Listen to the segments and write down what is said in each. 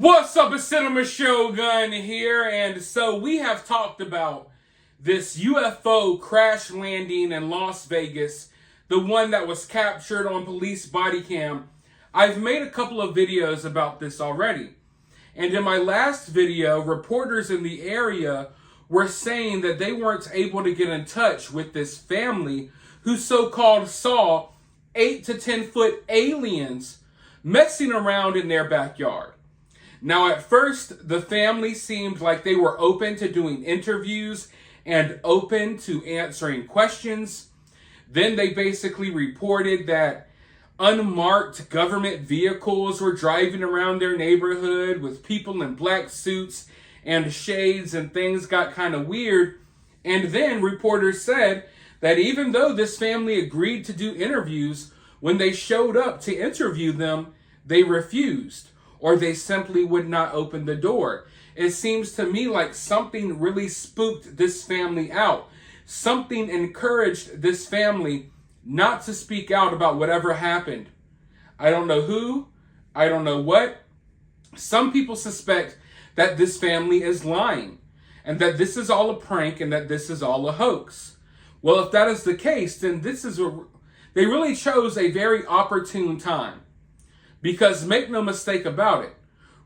What's up, it's Cinema Shogun here, and so we have talked about this UFO crash landing in Las Vegas, the one that was captured on police body cam. I've made a couple of videos about this already, and in my last video, reporters in the area were saying that they weren't able to get in touch with this family who so-called saw 8 to 10 foot aliens messing around in their backyard. Now, at first, the family seemed like they were open to doing interviews and open to answering questions. Then they basically reported that unmarked government vehicles were driving around their neighborhood with people in black suits and shades, and things got kind of weird. And then reporters said that even though this family agreed to do interviews, when they showed up to interview them, they refused, or they simply would not open the door. It seems to me like something really spooked this family out. Something encouraged this family not to speak out about whatever happened. I don't know who, I don't know what. Some people suspect that this family is lying, and that this is all a prank, and that this is all a hoax. Well, if that is the case, then they really chose a very opportune time. Because make no mistake about it,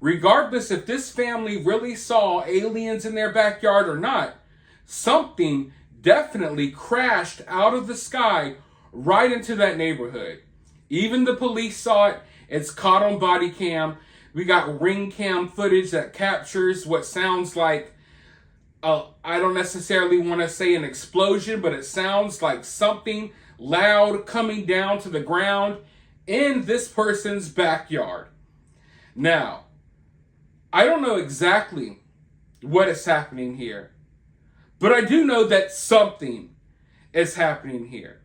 regardless if this family really saw aliens in their backyard or not, something definitely crashed out of the sky right into that neighborhood. Even the police saw it. It's caught on body cam. We got ring cam footage that captures what sounds like, I don't necessarily want to say an explosion, but it sounds like something loud coming down to the ground in this person's backyard. Now, I don't know exactly what is happening here, but I do know that something is happening here.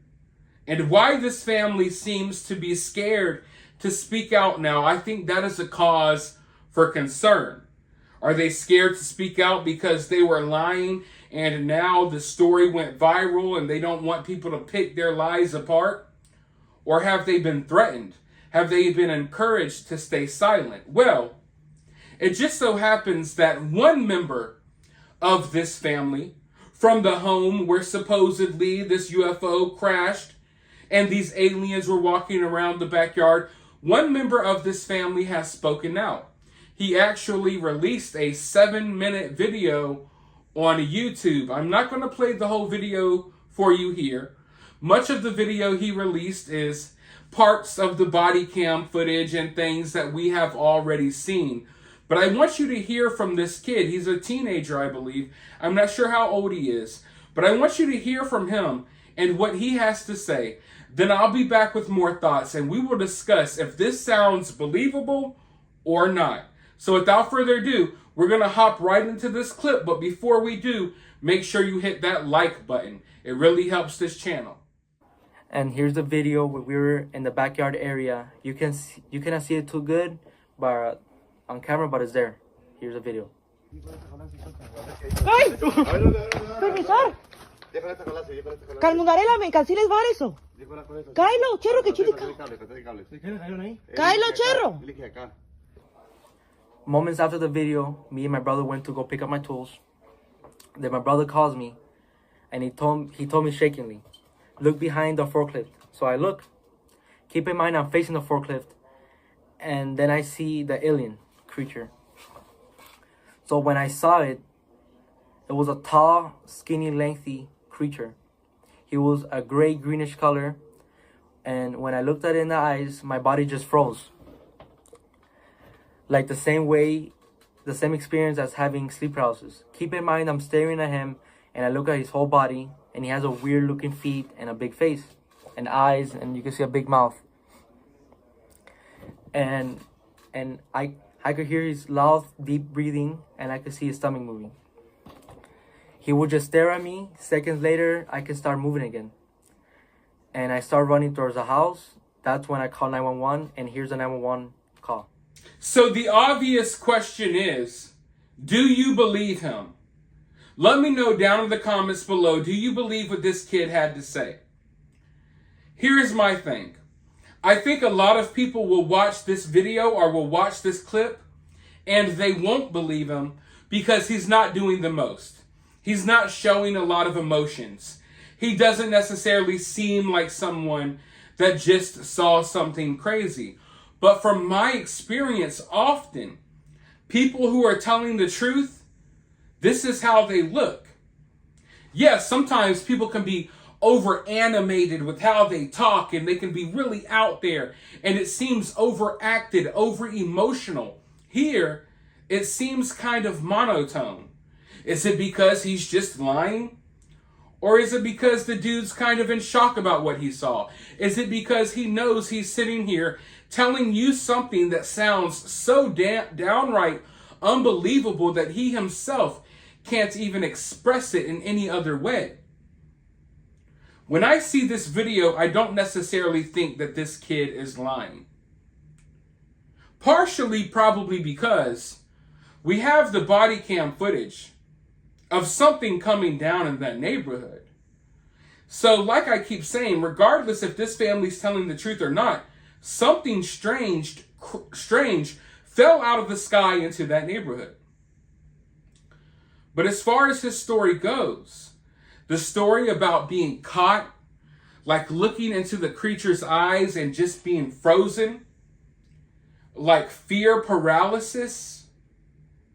And why this family seems to be scared to speak out now, I think that is a cause for concern. Are they scared to speak out because they were lying and now the story went viral and they don't want people to pick their lies apart? Or have they been threatened? Have they been encouraged to stay silent? Well, it just so happens that one member of this family, from the home where supposedly this UFO crashed and these aliens were walking around the backyard, one member of this family has spoken out. He actually released a 7-minute video on YouTube. I'm not going to play the whole video for you here. Much of the video he released is parts of the body cam footage and things that we have already seen. But I want you to hear from this kid. He's a teenager, I believe. I'm not sure how old he is. But I want you to hear from him and what he has to say. Then I'll be back with more thoughts and we will discuss if this sounds believable or not. So without further ado, we're going to hop right into this clip. But before we do, make sure you hit that like button. It really helps this channel. And here's the video where we were in the backyard area. You cannot see it too good, but on camera, but it's there. Here's the video. ¡Ay! ¡Permisar! Calmungarela, me cancel es bar eso. Cáelo, cherro, que chile. Cáelo, cherro. Moments after the video, me and my brother went to go pick up my tools. Then my brother calls me, and he told me shakingly, "Look behind the forklift." So I look. Keep in mind I'm facing the forklift, and then I see the alien creature. So when I saw it, it was a tall, skinny, lengthy creature. He was a gray, greenish color, and when I looked at it in the eyes, my body just froze. Like the same experience as having sleep paralysis. Keep in mind I'm staring at him, and I look at his whole body, and he has a weird looking feet and a big face and eyes, and you can see a big mouth. And I could hear his loud, deep breathing, and I could see his stomach moving. He would just stare at me. Seconds later, I could start moving again. And I start running towards the house. That's when I call 911, and here's the 911 call. So the obvious question is, do you believe him? Let me know down in the comments below, do you believe what this kid had to say? Here's my thing. I think a lot of people will watch this video or will watch this clip and they won't believe him because he's not doing the most. He's not showing a lot of emotions. He doesn't necessarily seem like someone that just saw something crazy. But from my experience, often, people who are telling the truth, this is how they look. Yes, sometimes people can be over animated with how they talk, and they can be really out there, and it seems overacted, over emotional. Here, it seems kind of monotone. Is it because he's just lying? Or is it because the dude's kind of in shock about what he saw? Is it because he knows he's sitting here telling you something that sounds so downright unbelievable that he himself can't even express it in any other way? When I see this video, I don't necessarily think that this kid is lying. Partially probably because we have the body cam footage of something coming down in that neighborhood. So like I keep saying, regardless if this family's telling the truth or not, something strange fell out of the sky into that neighborhood. But as far as his story goes, the story about being caught, like looking into the creature's eyes and just being frozen, like fear paralysis,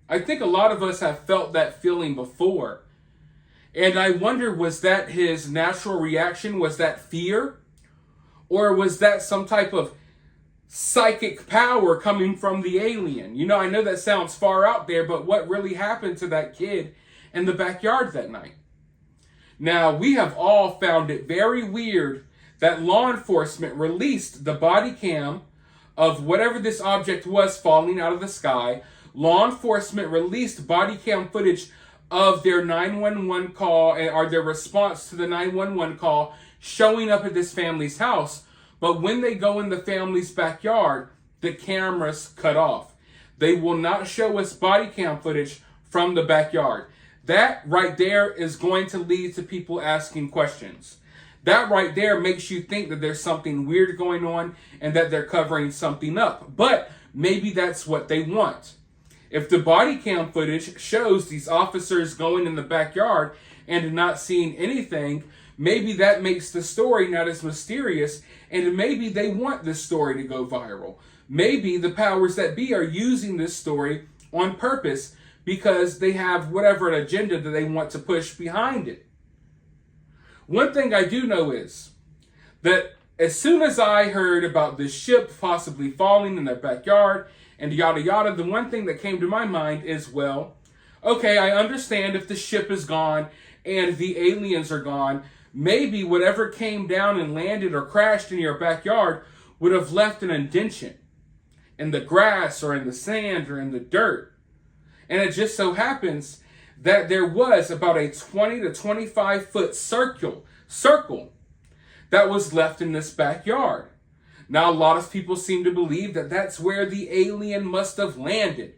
I think a lot of us have felt that feeling before. And I wonder, was that his natural reaction? Was that fear? Or was that some type of psychic power coming from the alien? You know, I know that sounds far out there, but what really happened to that kid in the backyard that night? Now, we have all found it very weird that law enforcement released the body cam of whatever this object was falling out of the sky. Law enforcement released body cam footage of their 911 call or their response to the 911 call showing up at this family's house. But when they go in the family's backyard, the cameras cut off. They will not show us body cam footage from the backyard. That right there is going to lead to people asking questions. That right there makes you think that there's something weird going on and that they're covering something up. But maybe that's what they want. If the body cam footage shows these officers going in the backyard and not seeing anything, maybe that makes the story not as mysterious, and maybe they want this story to go viral. Maybe the powers that be are using this story on purpose because they have whatever agenda that they want to push behind it. One thing I do know is that as soon as I heard about this ship possibly falling in their backyard and yada yada, the one thing that came to my mind is, well, okay, I understand if the ship is gone and the aliens are gone, maybe whatever came down and landed or crashed in your backyard would have left an indention in the grass or in the sand or in the dirt. And it just so happens that there was about a 20 to 25 foot circle that was left in this backyard. Now, a lot of people seem to believe that that's where the alien must have landed.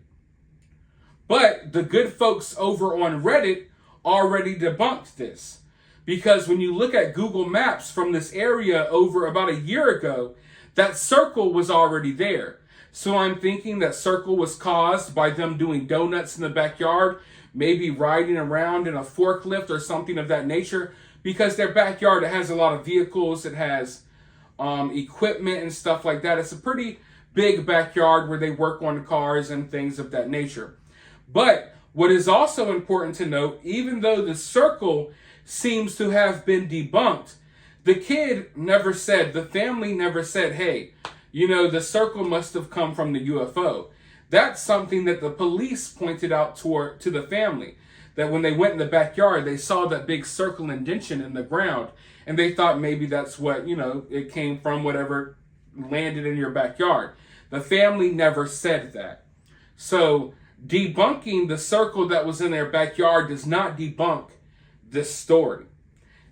But the good folks over on Reddit already debunked this. Because when you look at Google Maps from this area over about a year ago, that circle was already there. So I'm thinking that circle was caused by them doing donuts in the backyard, maybe riding around in a forklift or something of that nature, because their backyard, it has a lot of vehicles, it has equipment and stuff like that. It's a pretty big backyard where they work on cars and things of that nature. But what is also important to note, even though the circle seems to have been debunked, the kid never said, the family never said, hey, you know, the circle must have come from the UFO. That's something that the police pointed out to the family, that when they went in the backyard, they saw that big circle indentation in the ground, and they thought maybe that's what, you know, it came from, whatever landed in your backyard. The family never said that. So debunking the circle that was in their backyard does not debunk this story.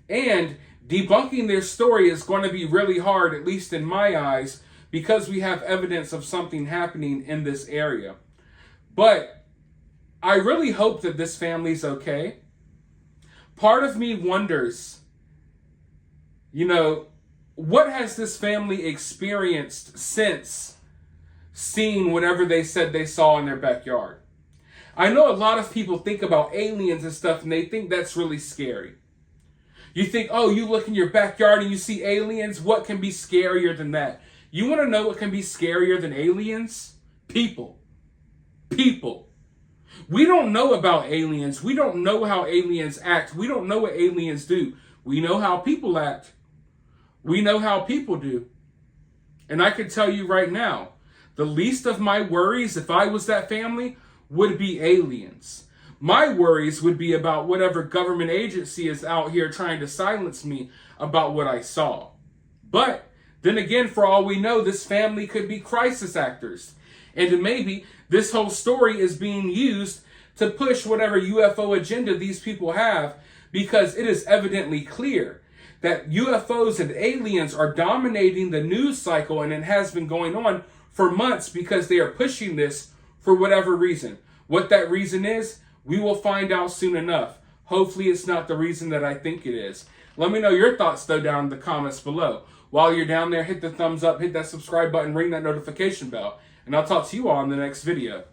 And debunking their story is going to be really hard, at least in my eyes, because we have evidence of something happening in this area. But I really hope that this family's okay. Part of me wonders, you know, what has this family experienced since seeing whatever they said they saw in their backyard. I know a lot of people think about aliens and stuff and they think that's really scary. You think, oh, you look in your backyard and you see aliens? What can be scarier than that? You want to know what can be scarier than aliens? People. People. We don't know about aliens. We don't know how aliens act. We don't know what aliens do. We know how people act. We know how people do. And I can tell you right now, the least of my worries, if I was that family, would be aliens. My worries would be about whatever government agency is out here trying to silence me about what I saw. But then again, for all we know, this family could be crisis actors. And maybe this whole story is being used to push whatever UFO agenda these people have, because it is evidently clear that UFOs and aliens are dominating the news cycle, and it has been going on for months because they are pushing this for whatever reason. What that reason is, we will find out soon enough. Hopefully it's not the reason that I think it is. Let me know your thoughts though down in the comments below. While you're down there, hit the thumbs up, hit that subscribe button, ring that notification bell, and I'll talk to you all in the next video.